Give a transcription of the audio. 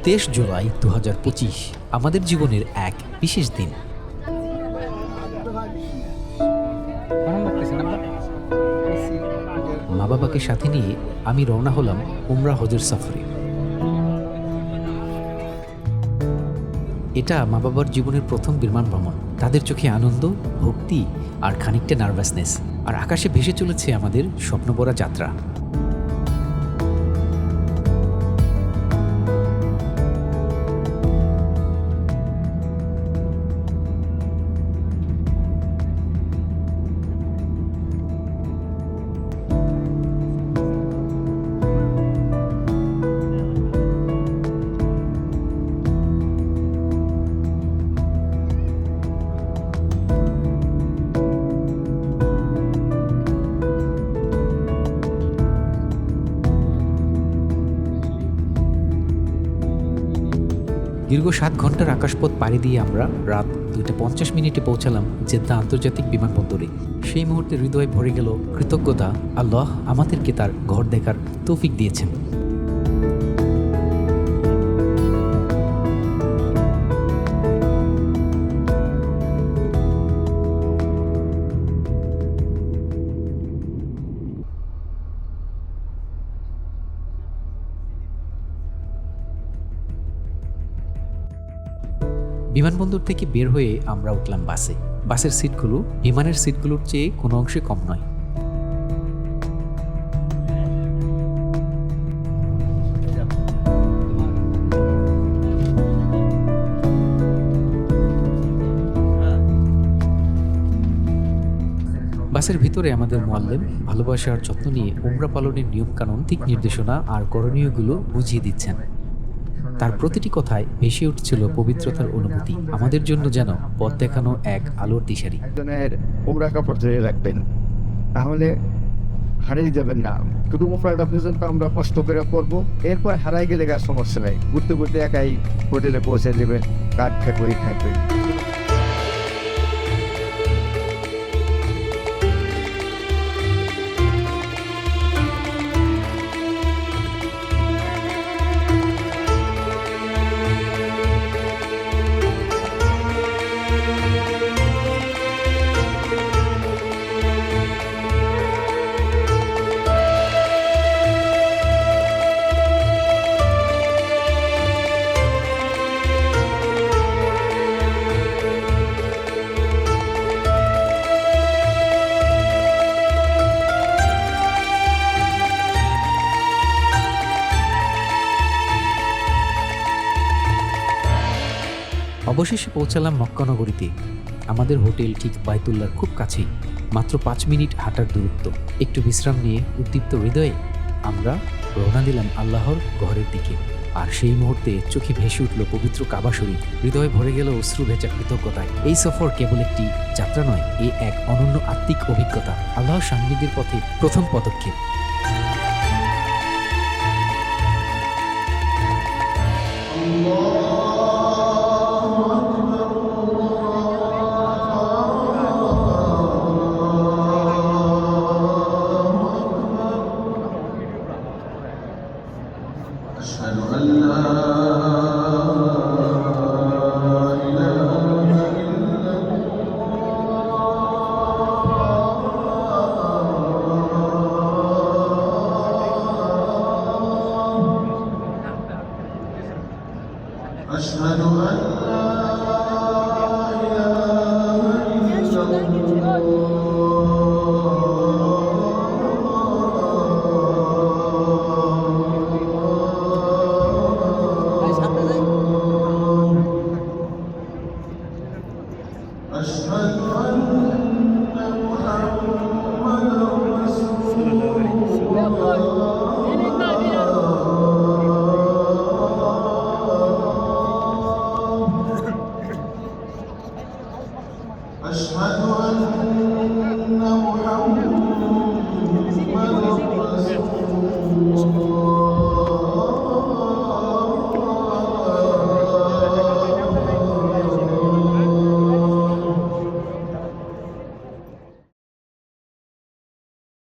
23 জুলাই 2025 আমাদের জীবনের এক বিশেষ দিন। মা বাবাকে সাথে নিয়ে আমি রওনা হলাম উমরা হজের সফরে। এটা মা বাবার জীবনের প্রথম বিমান ভ্রমণ। তাদের চোখে আনন্দ, ভক্তি আর খানিকটা নার্ভাসনেস, আর আকাশে ভেসে চলেছে আমাদের স্বপ্নভরা যাত্রা। দীর্ঘ 7 ঘন্টার আকাশপথ পাড়ি দিয়ে আমরা রাত 2:50 পৌঁছালাম জেদ্দা আন্তর্জাতিক বিমানবন্দরে। সেই মুহূর্তে হৃদয় ভরে গেল কৃতজ্ঞতা। আল্লাহ আমাদেরকে তার ঘর দেখার তৌফিক দিয়েছেন। বিমানবন্দর থেকে বের হয়ে আমরা উঠলাম বাসে। বাসের সিটগুলো বিমানের সিটগুলোর চেয়ে কোনো অংশে কম নয়। বাসের ভিতরে আমাদের মুআল্লিম ভালোবাসা আর যত্ন নিয়ে উমরা পালনের নিয়মকানুন, দিক নির্দেশনা আর করণীয়গুলো বুঝিয়ে দিচ্ছেন। তার প্রতিটি কথায় ভেসে উঠছিল পবিত্রতার অনুভূতি, আমাদের জন্য যেন পথ দেখানো এক আলোর দিশারি। একজনের উমরা কাপড় ধরে রাখবেন, তাহলে হারিয়ে যাবেন না। শুধু উমরাটা পর্যন্ত আমরা কষ্ট করে করবো, এরপর হারাই গেলে আর সমস্যা নেই। ঘুরতে ঘুরতে একাই হোটেলে পৌঁছে দেবেন, কাঠ করে থাকবেন। অবশেষে পৌঁছালাম মক্কা নগরীতে। আমাদের হোটেল ঠিক বাইতুল্লাহর খুব কাছেই, মাত্র 5 মিনিট হাঁটার দূরত্ব। একটু বিশ্রাম নিয়ে উদ্দীপ্ত হৃদয়ে আমরা রওনা দিলাম আল্লাহর ঘরের দিকে। আর সেই মুহূর্তে চোখে ভেসে উঠল পবিত্র কাবা শরীফ। হৃদয় ভরে গেল অশ্রু ভেজা কৃতজ্ঞতায়। এই সফর কেবল একটি যাত্রা নয়, এ এক অনন্য আত্মিক অভিজ্ঞতা, আল্লাহর সান্নিধ্যের পথে প্রথম পদক্ষেপ। Allah